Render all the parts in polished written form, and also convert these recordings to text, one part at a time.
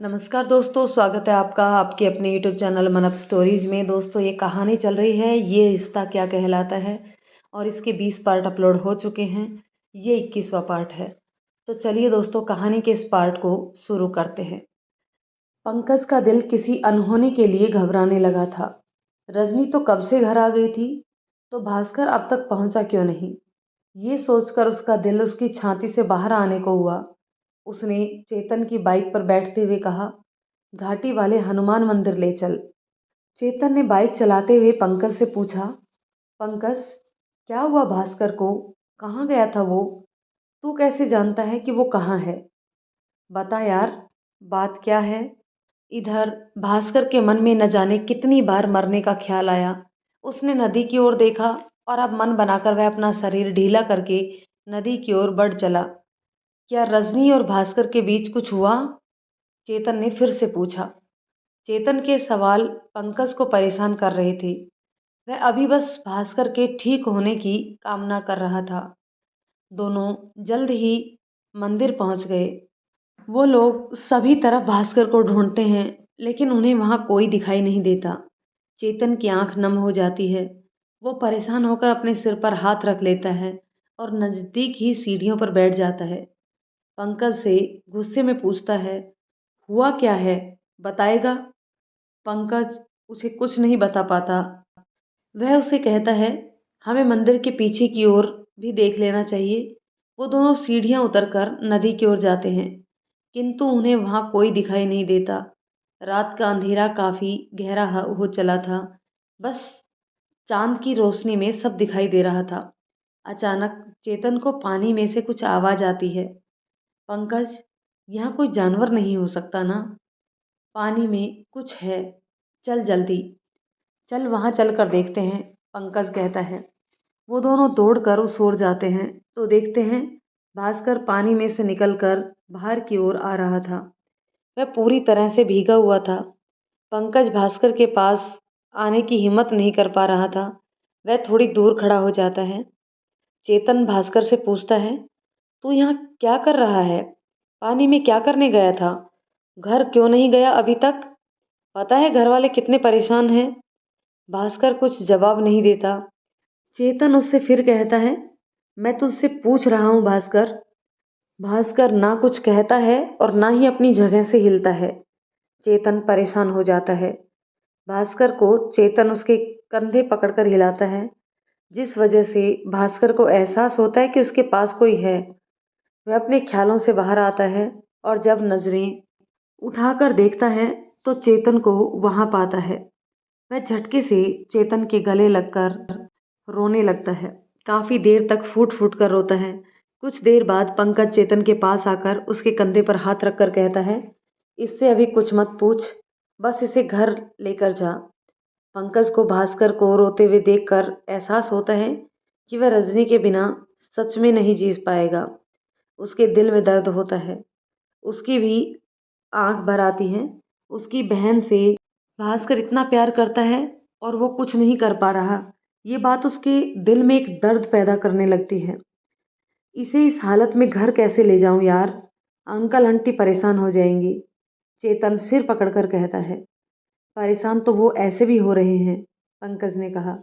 नमस्कार दोस्तों, स्वागत है आपका आपके अपने यूट्यूब चैनल मन अप स्टोरीज में। दोस्तों, ये कहानी चल रही है ये रिश्ता क्या कहलाता है और इसके 20 पार्ट अपलोड हो चुके हैं। ये 21वां पार्ट है। तो चलिए दोस्तों, कहानी के इस पार्ट को शुरू करते हैं। पंकज का दिल किसी अनहोनी के लिए घबराने लगा था। रजनी तो कब से घर आ गई थी, तो भास्कर अब तक पहुंचा क्यों नहीं, ये सोचकर उसका दिल उसकी छाती से बाहर आने को हुआ। उसने चेतन की बाइक पर बैठते हुए कहा, घाटी वाले हनुमान मंदिर ले चल। चेतन ने बाइक चलाते हुए पंकज से पूछा, पंकज क्या हुआ भास्कर को, कहाँ गया था वो? तू कैसे जानता है कि वो कहाँ है? बता यार, बात क्या है? इधर भास्कर के मन में न जाने कितनी बार मरने का ख्याल आया। उसने नदी की ओर देखा और अब मन बनाकर वह अपना शरीर ढीला करके नदी की ओर बढ़ चला। क्या रजनी और भास्कर के बीच कुछ हुआ? चेतन ने फिर से पूछा। चेतन के सवाल पंकज को परेशान कर रहे थे। वह अभी बस भास्कर के ठीक होने की कामना कर रहा था। दोनों जल्द ही मंदिर पहुंच गए। वो लोग सभी तरफ भास्कर को ढूंढते हैं, लेकिन उन्हें वहां कोई दिखाई नहीं देता। चेतन की आंख नम हो जाती है। वो परेशान होकर अपने सिर पर हाथ रख लेता है और नज़दीक ही सीढ़ियों पर बैठ जाता है। पंकज से गुस्से में पूछता है, हुआ क्या है, बताएगा? पंकज उसे कुछ नहीं बता पाता। वह उसे कहता है, हमें मंदिर के पीछे की ओर भी देख लेना चाहिए। वो दोनों सीढ़ियां उतरकर नदी की ओर जाते हैं, किंतु उन्हें वहां कोई दिखाई नहीं देता। रात का अंधेरा काफी गहरा हो चला था। बस चांद की रोशनी में सब दिखाई दे रहा था। अचानक चेतन को पानी में से कुछ आवाज आती है। पंकज, यहाँ कोई जानवर नहीं हो सकता ना? पानी में कुछ है, चल जल्दी। चल वहां चलकर देखते हैं, पंकज कहता है। वो दोनों दौड़कर उस ओर जाते हैं तो देखते हैं भास्कर पानी में से निकलकर बाहर की ओर आ रहा था। वह पूरी तरह से भीगा हुआ था। पंकज भास्कर के पास आने की हिम्मत नहीं कर पा रहा था। वह थोड़ी दूर खड़ा हो जाता है। चेतन भास्कर से पूछता है, तू यहाँ क्या कर रहा है? पानी में क्या करने गया था? घर क्यों नहीं गया अभी तक? पता है घर वाले कितने परेशान हैं? भास्कर कुछ जवाब नहीं देता। चेतन उससे फिर कहता है, मैं तुझसे पूछ रहा हूँ भास्कर। भास्कर ना कुछ कहता है और ना ही अपनी जगह से हिलता है। चेतन परेशान हो जाता है। भास्कर को चेतन उसके कंधे पकड़कर हिलाता है, जिस वजह से भास्कर को एहसास होता है कि उसके पास कोई है। वह अपने ख्यालों से बाहर आता है और जब नजरें उठाकर देखता है तो चेतन को वहां पाता है। वह झटके से चेतन के गले लगकर रोने लगता है। काफी देर तक फूट फूट कर रोता है। कुछ देर बाद पंकज चेतन के पास आकर उसके कंधे पर हाथ रखकर कहता है, इससे अभी कुछ मत पूछ, बस इसे घर लेकर जा। पंकज को भास्कर को रोते हुए देखकर एहसास होता है कि वह रजनी के बिना सच में नहीं जी पाएगा। उसके दिल में दर्द होता है। उसकी भी आंख भर आती है। उसकी बहन से भास्कर इतना प्यार करता है और वो कुछ नहीं कर पा रहा। ये बात उसके दिल में एक दर्द पैदा करने लगती है। इसे इस हालत में घर कैसे ले जाऊं यार? अंकल आंटी परेशान हो जाएंगी। चेतन सिर पकड़कर कहता है। परेशान तो वो ऐसे भी हो रहे हैं, पंकज ने कहा।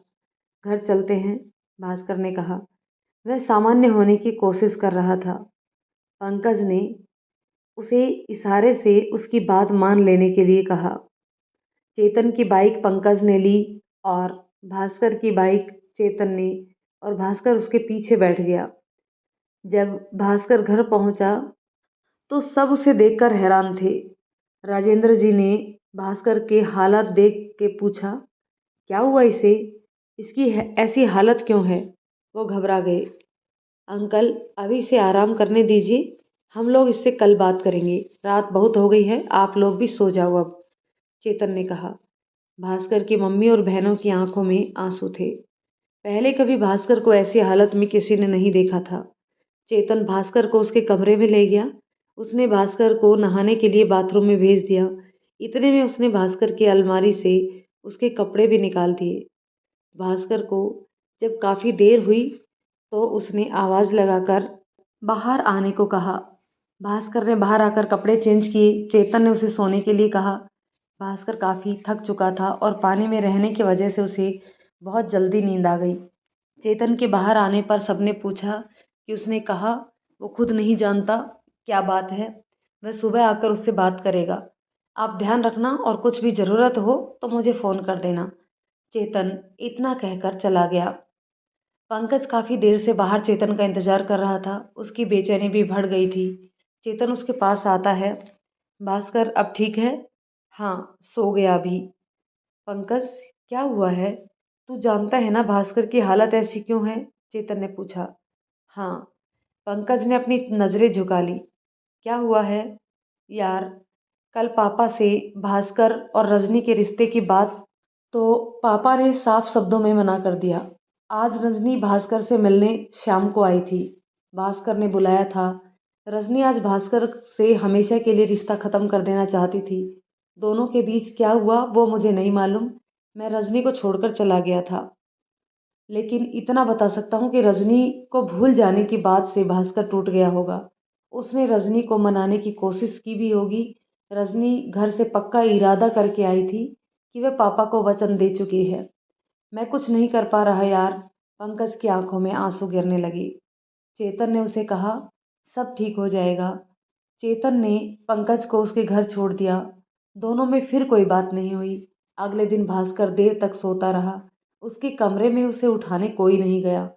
घर चलते हैं, भास्कर ने कहा। वह सामान्य होने की कोशिश कर रहा था। पंकज ने उसे इशारे से उसकी बात मान लेने के लिए कहा। चेतन की बाइक पंकज ने ली और भास्कर की बाइक चेतन ने, और भास्कर उसके पीछे बैठ गया। जब भास्कर घर पहुंचा तो सब उसे देखकर हैरान थे। राजेंद्र जी ने भास्कर के हालत देख के पूछा, क्या हुआ इसे? इसकी ऐसी हालत क्यों है? वो घबरा गए। अंकल, अभी इसे आराम करने दीजिए, हम लोग इससे कल बात करेंगे। रात बहुत हो गई है, आप लोग भी सो जाओ अब, चेतन ने कहा। भास्कर की मम्मी और बहनों की आंखों में आंसू थे। पहले कभी भास्कर को ऐसी हालत में किसी ने नहीं देखा था। चेतन भास्कर को उसके कमरे में ले गया। उसने भास्कर को नहाने के लिए बाथरूम में भेज दिया। इतने में उसने भास्कर की अलमारी से उसके कपड़े भी निकाल दिए। भास्कर को जब काफ़ी देर हुई तो उसने आवाज़ लगाकर बाहर आने को कहा। भास्कर ने बाहर आकर कपड़े चेंज किए। चेतन ने उसे सोने के लिए कहा। भास्कर काफ़ी थक चुका था और पानी में रहने की वजह से उसे बहुत जल्दी नींद आ गई। चेतन के बाहर आने पर सबने पूछा कि उसने कहा वो खुद नहीं जानता क्या बात है, वह सुबह आकर उससे बात करेगा। आप ध्यान रखना और कुछ भी ज़रूरत हो तो मुझे फ़ोन कर देना। चेतन इतना कहकर चला गया। पंकज काफ़ी देर से बाहर चेतन का इंतज़ार कर रहा था। उसकी बेचैनी भी बढ़ गई थी। चेतन उसके पास आता है। भास्कर अब ठीक है? हाँ, सो गया अभी। पंकज, क्या हुआ है? तू जानता है ना भास्कर की हालत ऐसी क्यों है? चेतन ने पूछा। हाँ। पंकज ने अपनी नज़रें झुका ली। क्या हुआ है? यार, कल पापा से भास्कर और रजनी के रिश्ते की बात तो पापा ने साफ शब्दों में मना कर दिया। आज रजनी भास्कर से मिलने शाम को आई थी। भास्कर ने बुलाया था। रजनी आज भास्कर से हमेशा के लिए रिश्ता ख़त्म कर देना चाहती थी। दोनों के बीच क्या हुआ वो मुझे नहीं मालूम। मैं रजनी को छोड़कर चला गया था। लेकिन इतना बता सकता हूँ कि रजनी को भूल जाने की बात से भास्कर टूट गया होगा। उसने रजनी को मनाने की कोशिश की भी होगी। रजनी घर से पक्का इरादा करके आई थी कि वह पापा को वचन दे चुकी है। मैं कुछ नहीं कर पा रहा यार। पंकज की आंखों में आंसू गिरने लगे। चेतन ने उसे कहा, सब ठीक हो जाएगा। चेतन ने पंकज को उसके घर छोड़ दिया। दोनों में फिर कोई बात नहीं हुई। अगले दिन भास्कर देर तक सोता रहा। उसके कमरे में उसे उठाने कोई नहीं गया।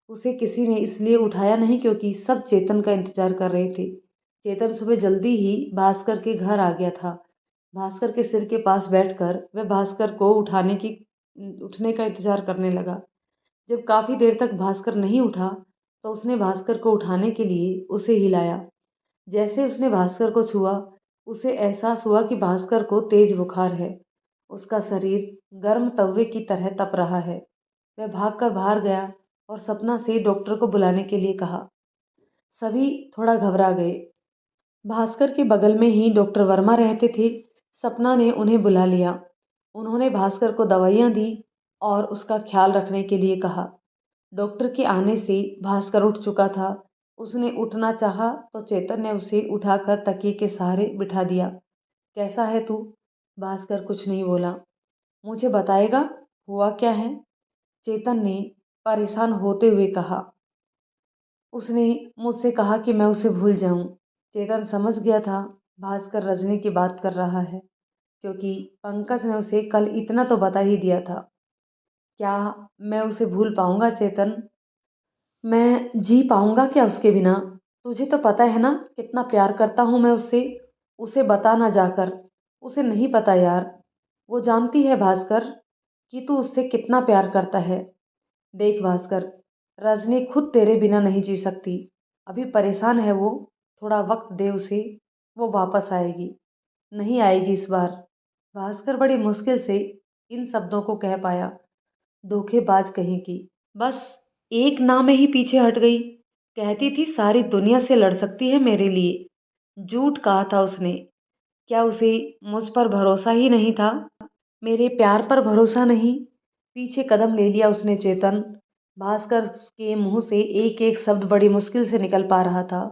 उसे किसी ने इसलिए उठाया नहीं क्योंकि सब चेतन का इंतजार कर रहे थे। चेतन सुबह जल्दी ही भास्कर के घर आ गया था। भास्कर के सिर के पास बैठकर वह भास्कर को उठने का इंतजार करने लगा। जब काफ़ी देर तक भास्कर नहीं उठा तो उसने भास्कर को उठाने के लिए उसे हिलाया। जैसे उसने भास्कर को छुआ, उसे एहसास हुआ कि भास्कर को तेज बुखार है। उसका शरीर गर्म तवे की तरह तप रहा है। वह भागकर बाहर गया और सपना से डॉक्टर को बुलाने के लिए कहा। सभी थोड़ा घबरा गए। भास्कर के बगल में ही डॉक्टर वर्मा रहते थे। सपना ने उन्हें बुला लिया। उन्होंने भास्कर को दवाइयाँ दी और उसका ख्याल रखने के लिए कहा। डॉक्टर के आने से भास्कर उठ चुका था। उसने उठना चाहा तो चेतन ने उसे उठाकर तकिए के सहारे बिठा दिया। कैसा है तू? भास्कर कुछ नहीं बोला। मुझे बताएगा हुआ क्या है? चेतन ने परेशान होते हुए कहा। उसने मुझसे कहा कि मैं उसे भूल जाऊं। चेतन समझ गया था भास्कर रजनी की बात कर रहा है, क्योंकि पंकज ने उसे कल इतना तो बता ही दिया था। क्या मैं उसे भूल पाऊंगा चेतन? मैं जी पाऊंगा क्या उसके बिना? तुझे तो पता है ना कितना प्यार करता हूँ मैं उससे। उसे बता ना जाकर। उसे नहीं पता यार। वो जानती है भास्कर कि तू उससे कितना प्यार करता है। देख भास्कर, रजनी खुद तेरे बिना नहीं जी सकती। अभी परेशान है वो। थोड़ा वक्त दे उसे। वो वापस आएगी। नहीं आएगी इस बार। भास्कर बड़ी मुश्किल से इन शब्दों को कह पाया। धोखेबाज कहीं की। बस एक ना में ही पीछे हट गई। कहती थी सारी दुनिया से लड़ सकती है मेरे लिए। झूठ कहा था उसने। क्या उसे मुझ पर भरोसा ही नहीं था? मेरे प्यार पर भरोसा नहीं? पीछे कदम ले लिया उसने चेतन। भास्कर के मुंह से एक एक शब्द बड़ी मुश्किल से निकल पा रहा था।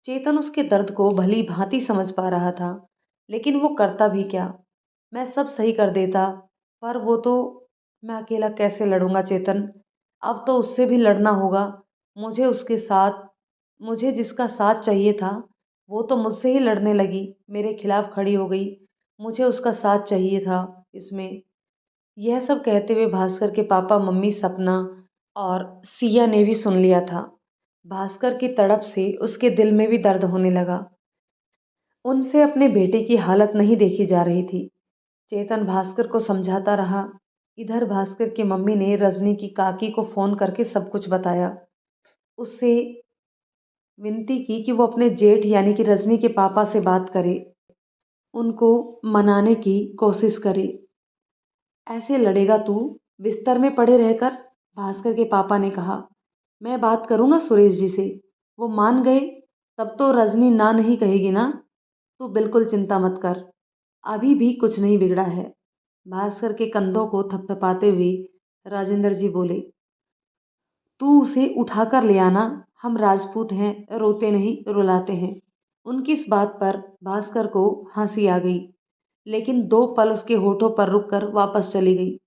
चेतन उसके दर्द को भली भांति समझ पा रहा था, लेकिन वो करता भी क्या? मैं सब सही कर देता, पर वो तो। मैं अकेला कैसे लड़ूंगा चेतन? अब तो उससे भी लड़ना होगा। मुझे उसके साथ मुझे जिसका साथ चाहिए था वो तो मुझसे ही लड़ने लगी, मेरे खिलाफ खड़ी हो गई। मुझे उसका साथ चाहिए था इसमें। यह सब कहते हुए भास्कर के पापा मम्मी सपना और सिया ने भी सुन लिया था। भास्कर की तड़प से उसके दिल में भी दर्द होने लगा। उनसे अपने बेटे की हालत नहीं देखी जा रही थी। चेतन भास्कर को समझाता रहा। इधर भास्कर की मम्मी ने रजनी की काकी को फ़ोन करके सब कुछ बताया। उससे विनती की कि वो अपने जेठ यानी कि रजनी के पापा से बात करे, उनको मनाने की कोशिश करे। ऐसे लड़ेगा तू बिस्तर में पड़े रहकर? भास्कर के पापा ने कहा। मैं बात करूँगा सुरेश जी से। वो मान गए तब तो रजनी ना नहीं कहेगी ना। तू बिल्कुल चिंता मत कर। अभी भी कुछ नहीं बिगड़ा है। भास्कर के कंधों को थपथपाते हुए राजेंद्र जी बोले। तू उसे उठाकर ले आना। हम राजपूत हैं, रोते नहीं रुलाते हैं। उनकी इस बात पर भास्कर को हंसी आ गई, लेकिन 2 पल उसके होठों पर रुककर वापस चली गई।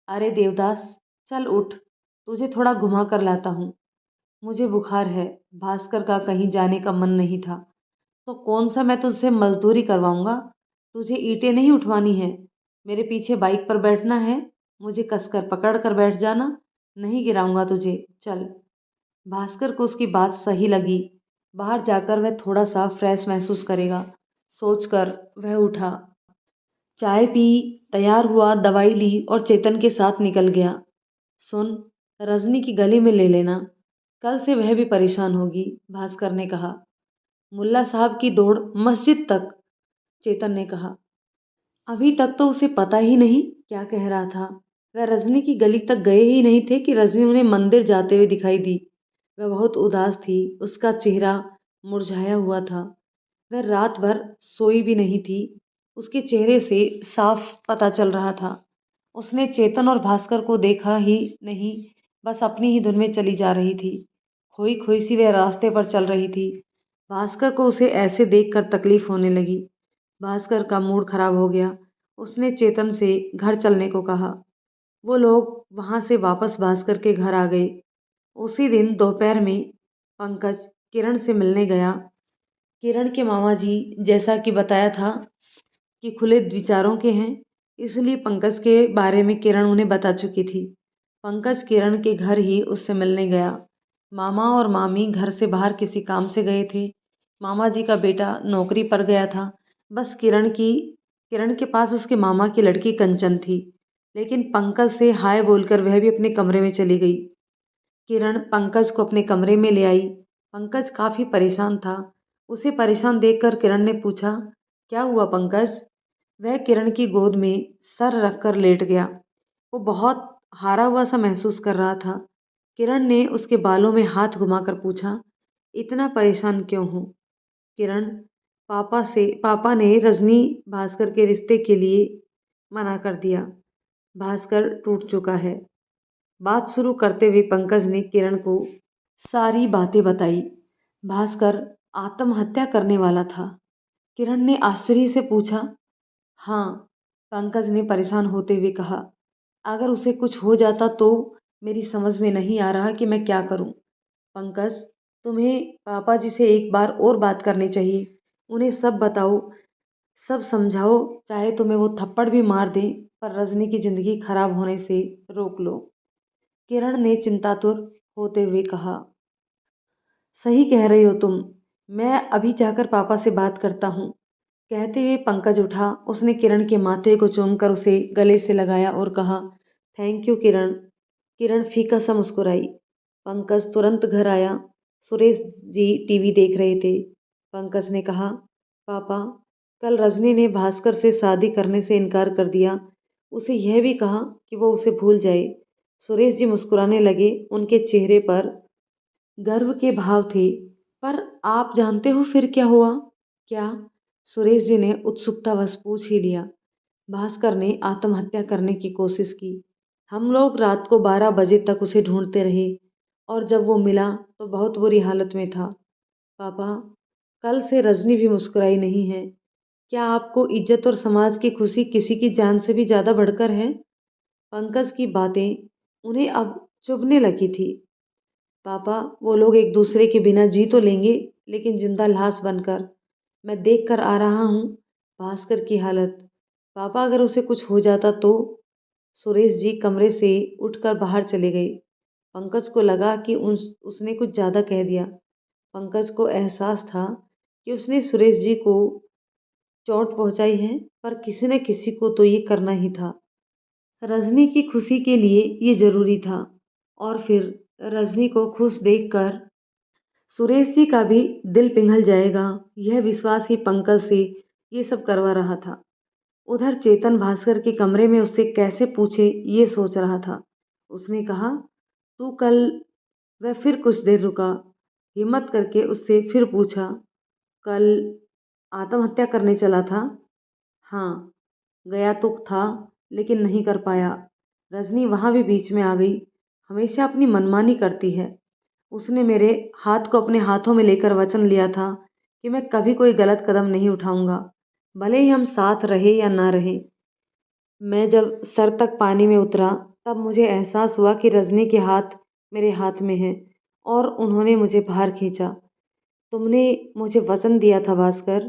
अरे देवदास, चल उठ, तुझे थोड़ा घुमा कर लाता हूँ। मुझे बुखार है। भास्कर का कहीं जाने का मन नहीं था। तो कौन सा मैं तुझसे मजदूरी करवाऊंगा? तुझे ईंटें नहीं उठवानी है, मेरे पीछे बाइक पर बैठना है, मुझे कसकर पकड़ कर बैठ जाना, नहीं गिराऊंगा तुझे, चल। भास्कर को उसकी बात सही लगी। बाहर जाकर वह थोड़ा सा फ्रेश महसूस करेगा, सोचकर वह उठा, चाय पी, तैयार हुआ, दवाई ली और चेतन के साथ निकल गया। सुन, रजनी की गली में ले लेना, कल से वह भी परेशान होगी, भास्कर ने कहा। मुल्ला साहब की दौड़ मस्जिद तक, चेतन ने कहा। अभी तक तो उसे पता ही नहीं क्या कह रहा था। वह रजनी की गली तक गए ही नहीं थे कि रजनी उन्हें मंदिर जाते हुए दिखाई दी। वह बहुत उदास थी, उसका चेहरा मुरझाया हुआ था। वह रात भर सोई भी नहीं थी, उसके चेहरे से साफ पता चल रहा था। उसने चेतन और भास्कर को देखा ही नहीं, बस अपनी ही धुन में चली जा रही थी। खोई खोई सी वह रास्ते पर चल रही थी। भास्कर को उसे ऐसे देखकर तकलीफ होने लगी। भास्कर का मूड खराब हो गया। उसने चेतन से घर चलने को कहा। वो लोग वहां से वापस भास्कर के घर आ गए। उसी दिन दोपहर में पंकज किरण से मिलने गया। किरण के मामा जी, जैसा कि बताया था, कि खुले विचारों के हैं, इसलिए पंकज के बारे में किरण उन्हें बता चुकी थी। पंकज किरण के घर ही उससे मिलने गया। मामा और मामी घर से बाहर किसी काम से गए थे। मामा जी का बेटा नौकरी पर गया था। बस किरण के पास उसके मामा की लड़की कंचन थी, लेकिन पंकज से हाय बोलकर वह भी अपने कमरे में चली गई। किरण पंकज को अपने कमरे में ले आई। पंकज काफ़ी परेशान था। उसे परेशान देखकर किरण ने पूछा, क्या हुआ पंकज? वह किरण की गोद में सर रखकर लेट गया। वो बहुत हारा हुआ सा महसूस कर रहा था। किरण ने उसके बालों में हाथ घुमाकर पूछा, इतना परेशान क्यों हो? किरण, पापा ने रजनी भास्कर के रिश्ते के लिए मना कर दिया। भास्कर टूट चुका है। बात शुरू करते हुए पंकज ने किरण को सारी बातें बताई। भास्कर आत्महत्या करने वाला था। किरण ने आश्चर्य से पूछा। हाँ, पंकज ने परेशान होते हुए कहा। अगर उसे कुछ हो जाता तो? मेरी समझ में नहीं आ रहा कि मैं क्या करूं। पंकज, तुम्हें पापा जी से एक बार और बात करनी चाहिए। उन्हें सब बताओ, सब समझाओ, चाहे तुम्हें वो थप्पड़ भी मार दें, पर रजनी की जिंदगी खराब होने से रोक लो। किरण ने चिंतातुर होते हुए कहा। सही कह रही हो तुम, मैं अभी जाकर पापा से बात करता हूँ। कहते हुए पंकज उठा। उसने किरण के माथे को चूमकर उसे गले से लगाया और कहा, थैंक यू किरण। किरण फीका सा मुस्कुराई। पंकज तुरंत घर आया। सुरेश जी टीवी देख रहे थे। पंकज ने कहा, पापा, कल रजनी ने भास्कर से शादी करने से इनकार कर दिया। उसे यह भी कहा कि वो उसे भूल जाए। सुरेश जी मुस्कुराने लगे। उनके चेहरे पर गर्व के भाव थे। पर आप जानते हो फिर क्या हुआ? क्या? सुरेश जी ने उत्सुकतावश पूछ ही लिया। भास्कर ने आत्महत्या करने की कोशिश की। हम लोग रात को 12 बजे तक उसे ढूंढते रहे, और जब वो मिला तो बहुत बुरी हालत में था। पापा, कल से रजनी भी मुस्कुराई नहीं है। क्या आपको इज्जत और समाज की खुशी किसी की जान से भी ज़्यादा बढ़कर है? पंकज की बातें उन्हें अब चुभने लगी थी। पापा, वो लोग एक दूसरे के बिना जी तो लेंगे, लेकिन जिंदा लाश बनकर। मैं देख कर आ रहा हूँ भास्कर की हालत। पापा, अगर उसे कुछ हो जाता तो? सुरेश जी कमरे से उठकर बाहर चले गए। पंकज को लगा कि उसने कुछ ज़्यादा कह दिया। पंकज को एहसास था कि उसने सुरेश जी को चोट पहुंचाई है, पर किसी न किसी को तो ये करना ही था। रजनी की खुशी के लिए ये जरूरी था। और फिर रजनी को खुश देखकर सुरेश जी का भी दिल पिघल जाएगा, यह विश्वास ही पंकज से ये सब करवा रहा था। उधर चेतन भास्कर के कमरे में उससे कैसे पूछे ये सोच रहा था। उसने कहा, तू कल? वह फिर कुछ देर रुका। हिम्मत करके उससे फिर पूछा, कल आत्महत्या करने चला था? हाँ, गया तो था, लेकिन नहीं कर पाया। रजनी वहाँ भी बीच में आ गई। हमेशा अपनी मनमानी करती है। उसने मेरे हाथ को अपने हाथों में लेकर वचन लिया था कि मैं कभी कोई गलत कदम नहीं उठाऊंगा, भले ही हम साथ रहे या ना रहे। मैं जब सर तक पानी में उतरा तब मुझे एहसास हुआ कि रजनी के हाथ मेरे हाथ में हैं और उन्होंने मुझे बाहर खींचा। तुमने मुझे वचन दिया था भास्कर।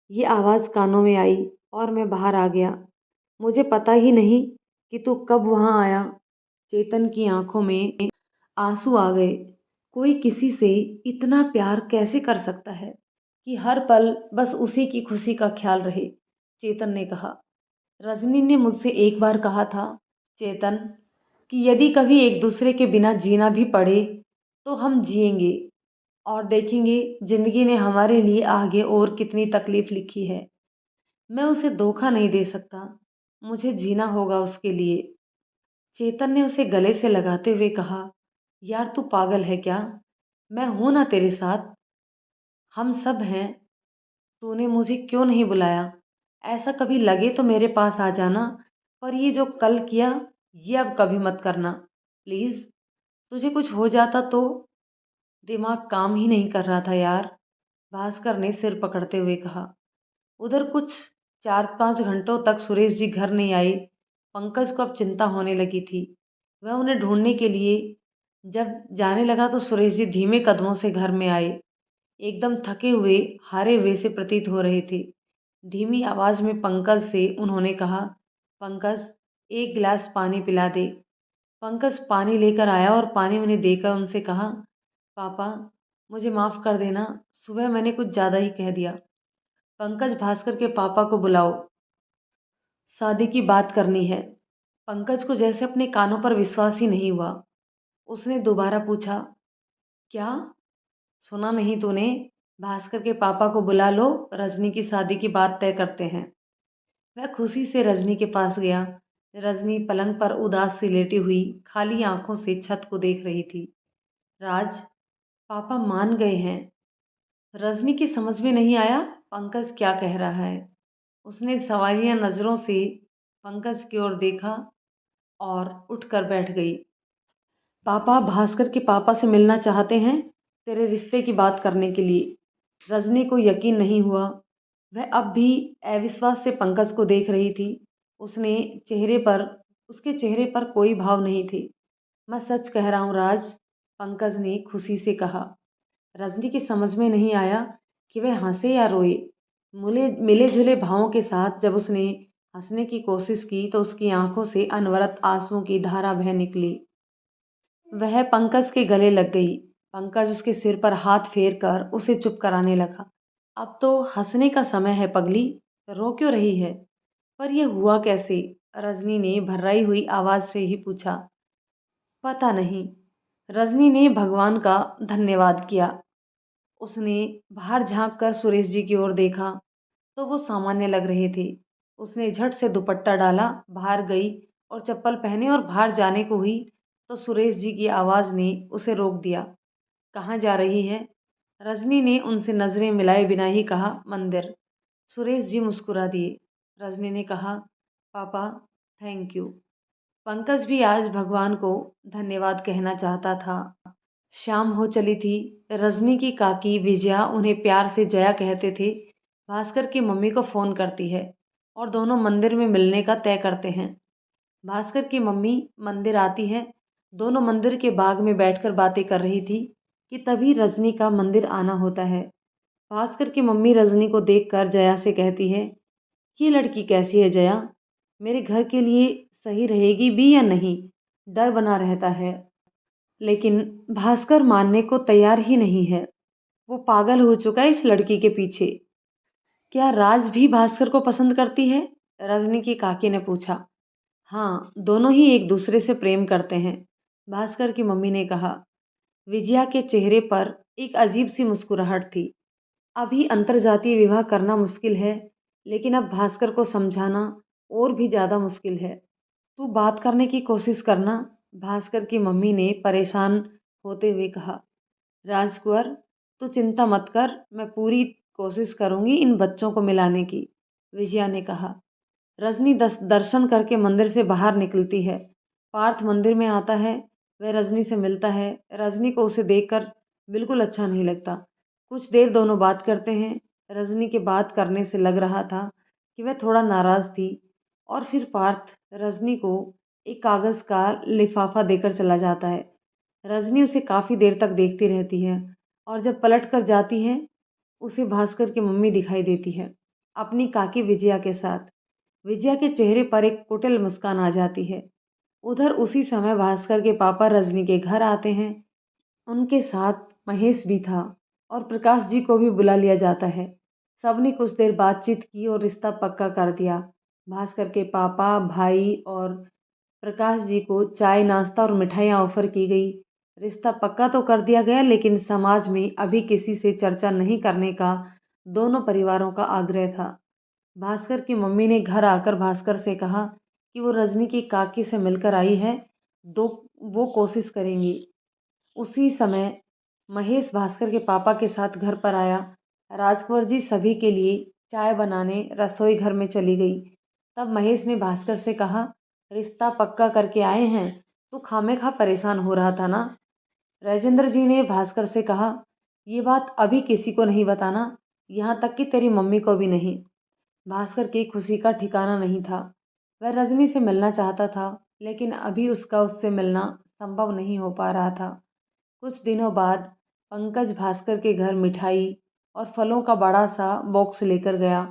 ये आवाज़ कानों में आई और मैं बाहर आ गया। मुझे पता ही नहीं कि तू कब वहाँ आया। चेतन की आंखों में आंसू आ गए। कोई किसी से इतना प्यार कैसे कर सकता है कि हर पल बस उसी की खुशी का ख्याल रहे। चेतन ने कहा। रजनी ने मुझसे एक बार कहा था, चेतन, कि यदि कभी एक दूसरे के बिना जीना भी पड़े तो हम जिएंगे और देखेंगे जिंदगी ने हमारे लिए आगे और कितनी तकलीफ लिखी है। मैं उसे धोखा नहीं दे सकता, मुझे जीना होगा उसके लिए। चेतन ने उसे गले से लगाते हुए कहा, यार तू पागल है क्या? मैं हूं ना तेरे साथ, हम सब हैं। तूने मुझे क्यों नहीं बुलाया? ऐसा कभी लगे तो मेरे पास आ जाना, पर ये जो कल किया ये अब कभी मत करना प्लीज़। तुझे कुछ हो जाता तो? दिमाग काम ही नहीं कर रहा था यार, भास्कर ने सिर पकड़ते हुए कहा। उधर कुछ 4-5 घंटों तक सुरेश जी घर नहीं आए। पंकज को अब चिंता होने लगी थी। वह उन्हें ढूंढने के लिए जब जाने लगा तो सुरेश जी धीमे कदमों से घर में आए। एकदम थके हुए, हारे हुए से प्रतीत हो रहे थे। धीमी आवाज में पंकज से उन्होंने कहा, पंकज, एक गिलास पानी पिला दे। पंकज पानी लेकर आया और पानी उन्हें देकर उनसे कहा, पापा, मुझे माफ़ कर देना, सुबह मैंने कुछ ज़्यादा ही कह दिया। पंकज, भास्कर के पापा को बुलाओ, शादी की बात करनी है। पंकज को जैसे अपने कानों पर विश्वास ही नहीं हुआ। उसने दोबारा पूछा, क्या? सुना नहीं तूने? भास्कर के पापा को बुला लो, रजनी की शादी की बात तय करते हैं। वह खुशी से रजनी के पास गया। रजनी पलंग पर उदास सी लेटी हुई खाली आंखों से छत को देख रही थी। राज, पापा मान गए हैं। रजनी की समझ में नहीं आया पंकज क्या कह रहा है। उसने सवालिया नज़रों से पंकज की ओर देखा और उठकर बैठ गई। पापा भास्कर के पापा से मिलना चाहते हैं तेरे रिश्ते की बात करने के लिए। रजनी को यकीन नहीं हुआ। वह अब भी अविश्वास से पंकज को देख रही थी। उसने चेहरे पर उसके चेहरे पर कोई भाव नहीं थे। मैं सच कह रहा हूँ राज, पंकज ने खुशी से कहा। रजनी की समझ में नहीं आया कि वह हंसे या रोए। मिले जुले भावों के साथ जब उसने हंसने की कोशिश की तो उसकी आंखों से अनवरत आंसुओं की धारा बह निकली। वह पंकज के गले लग गई। पंकज उसके सिर पर हाथ फेर कर उसे चुप कराने लगा। अब तो हंसने का समय है पगली, रो क्यों रही है? पर यह हुआ कैसे? रजनी ने भर्राई हुई आवाज से ही पूछा। पता नहीं। रजनी ने भगवान का धन्यवाद किया। उसने बाहर झांक कर सुरेश जी की ओर देखा तो वो सामान्य लग रहे थे। उसने झट से दुपट्टा डाला, बाहर गई और चप्पल पहने और बाहर जाने को हुई तो सुरेश जी की आवाज़ ने उसे रोक दिया। कहाँ जा रही है? रजनी ने उनसे नज़रें मिलाए बिना ही कहा, मंदिर। सुरेश जी मुस्कुरा दिए। रजनी ने कहा, पापा, थैंक यू। पंकज भी आज भगवान को धन्यवाद कहना चाहता था। शाम हो चली थी। रजनी की काकी विजया उन्हें प्यार से जया कहते थे। भास्कर की मम्मी को फ़ोन करती है और दोनों मंदिर में मिलने का तय करते हैं। भास्कर की मम्मी मंदिर आती है। दोनों मंदिर के बाग में बैठकर बातें कर रही थी कि तभी रजनी का मंदिर आना होता है। भास्कर की मम्मी रजनी को देखकर जया से कहती है, ये लड़की कैसी है जया? मेरे घर के लिए सही रहेगी भी या नहीं? डर बना रहता है। लेकिन भास्कर मानने को तैयार ही नहीं है। वो पागल हो चुका है इस लड़की के पीछे। क्या राज भी भास्कर को पसंद करती है? रजनी की काकी ने पूछा। हाँ, दोनों ही एक दूसरे से प्रेम करते हैं, भास्कर की मम्मी ने कहा। विजया के चेहरे पर एक अजीब सी मुस्कुराहट थी। अभी अंतरजातीय विवाह करना मुश्किल है, लेकिन अब भास्कर को समझाना और भी ज़्यादा मुश्किल है। तू बात करने की कोशिश करना, भास्कर की मम्मी ने परेशान होते हुए कहा। राजकुंवर, तू चिंता मत कर, मैं पूरी कोशिश करूंगी इन बच्चों को मिलाने की, विजया ने कहा। रजनी दर्शन करके मंदिर से बाहर निकलती है। पार्थ मंदिर में आता है। वह रजनी से मिलता है। रजनी को उसे देखकर बिल्कुल अच्छा नहीं लगता। कुछ देर दोनों बात करते हैं। रजनी के बात करने से लग रहा था कि वह थोड़ा नाराज़ थी और फिर पार्थ रजनी को एक कागज़ का लिफाफा देकर चला जाता है। रजनी उसे काफ़ी देर तक देखती रहती है और जब पलट कर जाती है उसे भास्कर की मम्मी दिखाई देती है अपनी काकी विजया के साथ। विजया के चेहरे पर एक कुटिल मुस्कान आ जाती है। उधर उसी समय भास्कर के पापा रजनी के घर आते हैं। उनके साथ महेश भी था और प्रकाश जी को भी बुला लिया जाता है। सबने कुछ देर बातचीत की और रिश्ता पक्का कर दिया। भास्कर के पापा, भाई और प्रकाश जी को चाय, नाश्ता और मिठाइयाँ ऑफर की गई। रिश्ता पक्का तो कर दिया गया, लेकिन समाज में अभी किसी से चर्चा नहीं करने का दोनों परिवारों का आग्रह था। भास्कर की मम्मी ने घर आकर भास्कर से कहा कि वो रजनी की काकी से मिलकर आई है, दो वो कोशिश करेंगी। उसी समय महेश भास्कर के पापा के साथ घर पर आया। राजकुंवर जी सभी के लिए चाय बनाने रसोई घर में चली गई। तब महेश ने भास्कर से कहा, रिश्ता पक्का करके आए हैं तो खामेखा परेशान हो रहा था ना। राजेंद्र जी ने भास्कर से कहा, ये बात अभी किसी को नहीं बताना, यहाँ तक कि तेरी मम्मी को भी नहीं। भास्कर की खुशी का ठिकाना नहीं था। वह रजनी से मिलना चाहता था, लेकिन अभी उसका उससे मिलना संभव नहीं हो पा रहा था। कुछ दिनों बाद पंकज भास्कर के घर मिठाई और फलों का बड़ा सा बॉक्स लेकर गया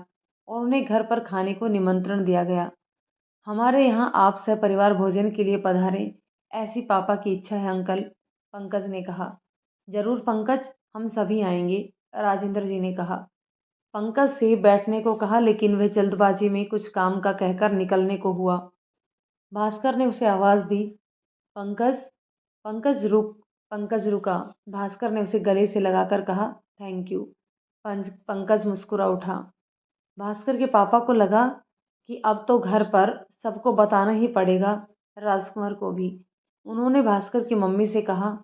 और उन्हें घर पर खाने को निमंत्रण दिया गया। हमारे यहाँ आप सपरिवार भोजन के लिए पधारें, ऐसी पापा की इच्छा है अंकल, पंकज ने कहा। जरूर पंकज, हम सभी आएंगे, राजेंद्र जी ने कहा। पंकज से बैठने को कहा, लेकिन वह जल्दबाजी में कुछ काम का कहकर निकलने को हुआ। भास्कर ने उसे आवाज़ दी, पंकज, पंकज रुक। पंकज रुका। भास्कर ने उसे गले से लगाकर कहा, थैंक यू। पंकज मुस्कुरा उठा। भास्कर के पापा को लगा कि अब तो घर पर सबको बताना ही पड़ेगा, राजकुमार को भी। उन्होंने भास्कर की मम्मी से कहा,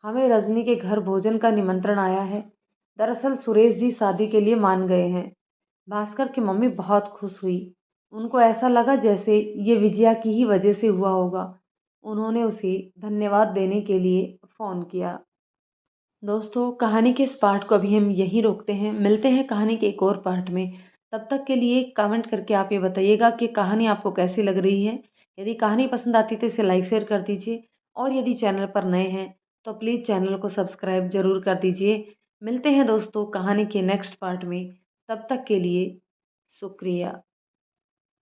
हमें रजनी के घर भोजन का निमंत्रण आया है। दरअसल सुरेश जी शादी के लिए मान गए हैं। भास्कर की मम्मी बहुत खुश हुई। उनको ऐसा लगा जैसे ये विजया की ही वजह से हुआ होगा। उन्होंने उसे धन्यवाद देने के लिए फ़ोन किया। दोस्तों, कहानी के इस पार्ट को अभी हम यहीं रोकते हैं। मिलते हैं कहानी के एक और पार्ट में। तब तक के लिए कमेंट करके आप ये बताइएगा कि कहानी आपको कैसी लग रही है। यदि कहानी पसंद आती है तो इसे लाइक शेयर कर दीजिए और यदि चैनल पर नए हैं तो प्लीज़ चैनल को सब्सक्राइब ज़रूर कर दीजिए। मिलते हैं दोस्तों कहानी के नेक्स्ट पार्ट में। तब तक के लिए शुक्रिया।